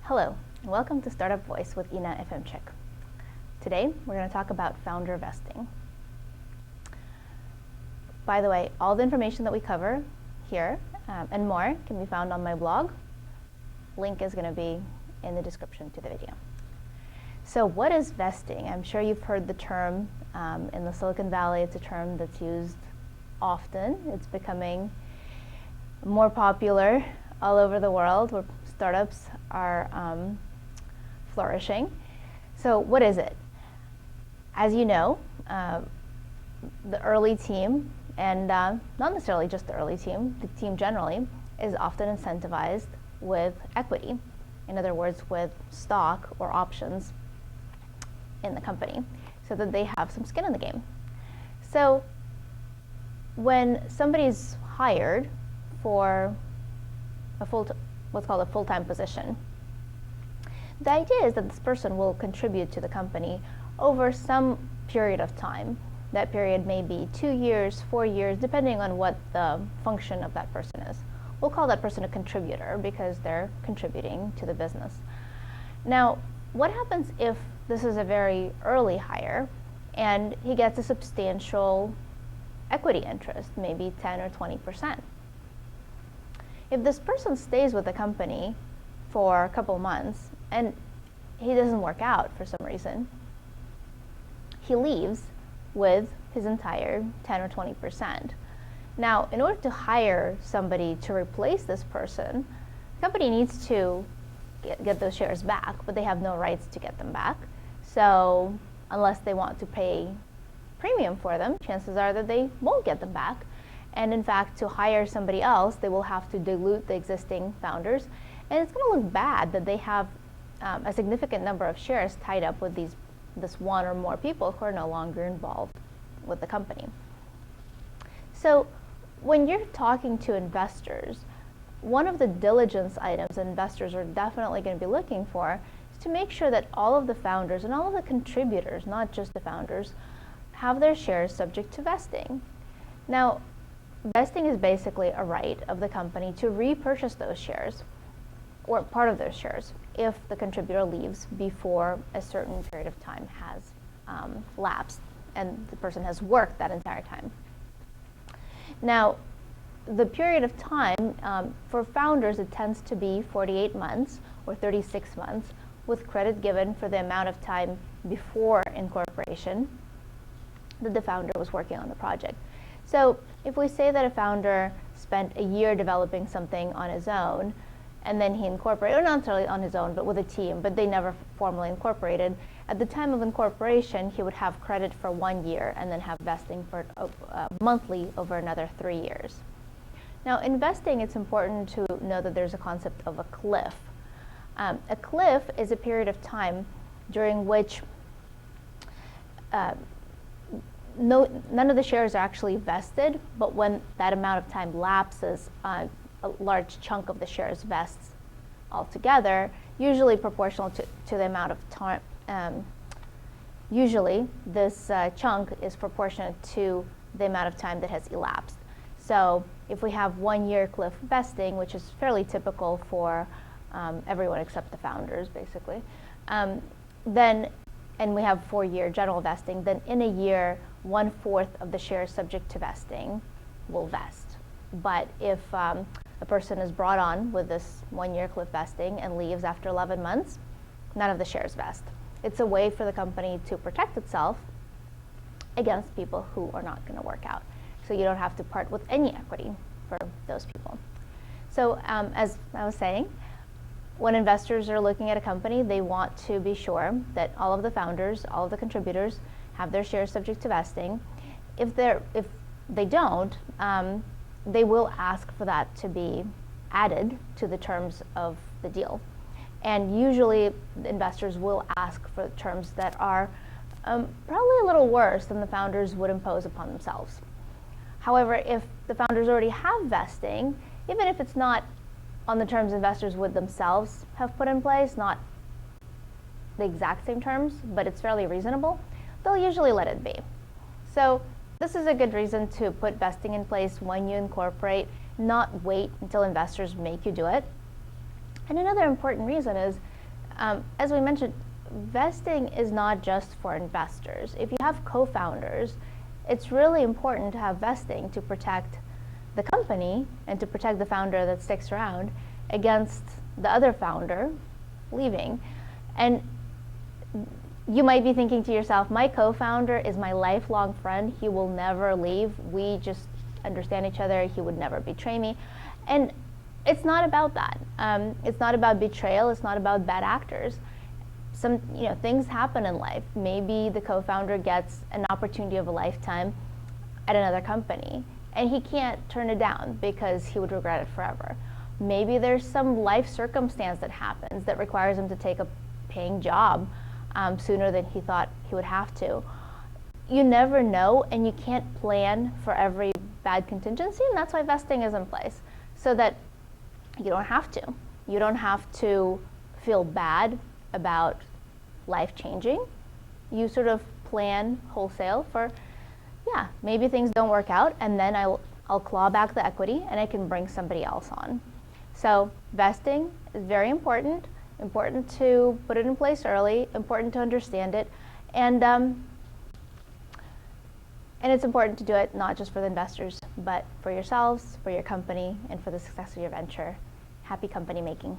Hello, and welcome to Startup Voice with Ina Efimchik. Today, we're going to talk about founder vesting. By the way, all the information that we cover here and more can be found on my blog. Link is going to be in the description to the video. So what is vesting? I'm sure you've heard the term in the Silicon Valley. It's a term that's used often. It's becoming more popular all over the world where startups are flourishing. So what is it? As you know, the early team, and not necessarily just the early team, the team generally, is often incentivized with equity. In other words, with stock or options in the company, so that they have some skin in the game. So when somebody's hired for what's called a full-time position, the idea is that this person will contribute to the company over some period of time. That period may be 2 years, 4 years, depending on what the function of that person is. We'll call that person a contributor because they're contributing to the business. Now, what happens if this is a very early hire and he gets a substantial equity interest, maybe 10 or 20%? If this person stays with the company for a couple months and he doesn't work out for some reason, he leaves with his entire 10 or 20%. Now, in order to hire somebody to replace this person, the company needs to get those shares back, but they have no rights to get them back. So unless they want to pay premium for them, chances are that they won't get them back. And in fact, to hire somebody else, they will have to dilute the existing founders. And it's going to look bad that they have a significant number of shares tied up with this one or more people who are no longer involved with the company. So when you're talking to investors, one of the diligence items investors are definitely going to be looking for is to make sure that all of the founders and all of the contributors, not just the founders, have their shares subject to vesting. Now, vesting is basically a right of the company to repurchase those shares or part of those shares if the contributor leaves before a certain period of time has lapsed and the person has worked that entire time. Now, the period of time for founders, it tends to be 48 months or 36 months with credit given for the amount of time before incorporation that the founder was working on the project. So if we say that a founder spent a year developing something on his own, and then he incorporated, or not necessarily on his own, but with a team, but they never formally incorporated, at the time of incorporation, he would have credit for 1 year and then have vesting for monthly over another 3 years. Now, in vesting, it's important to know that there's a concept of a cliff. A cliff is a period of time during which none of the shares are actually vested, but when that amount of time lapses, a large chunk of the shares vests altogether, usually proportional to the amount of time. Usually, this chunk is proportionate to the amount of time that has elapsed. So if we have 1 year cliff vesting, which is fairly typical for everyone except the founders, basically, then, and we have 4 year general vesting, then in a year, 1/4 of the shares subject to vesting will vest. But if a person is brought on with this 1 year cliff vesting and leaves after 11 months, none of the shares vest. It's a way for the company to protect itself against people who are not going to work out. So you don't have to part with any equity for those people. So as I was saying, when investors are looking at a company, they want to be sure that all of the founders, all of the contributors have their shares subject to vesting. If they don't, they will ask for that to be added to the terms of the deal. And usually investors will ask for terms that are probably a little worse than the founders would impose upon themselves. However, if the founders already have vesting, even if it's not on the terms investors would themselves have put in place, not the exact same terms, but it's fairly reasonable, they'll usually let it be. So this is a good reason to put vesting in place when you incorporate, not wait until investors make you do it. And another important reason is As we mentioned, vesting is not just for investors. If you have co-founders, it's really important to have vesting to protect the company and to protect the founder that sticks around against the other founder leaving. And you might be thinking to yourself, my co-founder is my lifelong friend. He will never leave. We just understand each other. He would never betray me. And it's not about that. It's not about betrayal. It's not about bad actors. Things happen in life. Maybe the co-founder gets an opportunity of a lifetime at another company, and he can't turn it down because he would regret it forever. Maybe there's some life circumstance that happens that requires him to take a paying job sooner than he thought he would have to. You never know, and you can't plan for every bad contingency, and that's why vesting is in place, so that you don't have to. You don't have to feel bad about life changing. You sort of plan wholesale for, maybe things don't work out, and then I'll claw back the equity and I can bring somebody else on. So vesting is very important to put it in place early, important to understand it, and it's important to do it not just for the investors, but for yourselves, for your company, and for the success of your venture. Happy company making.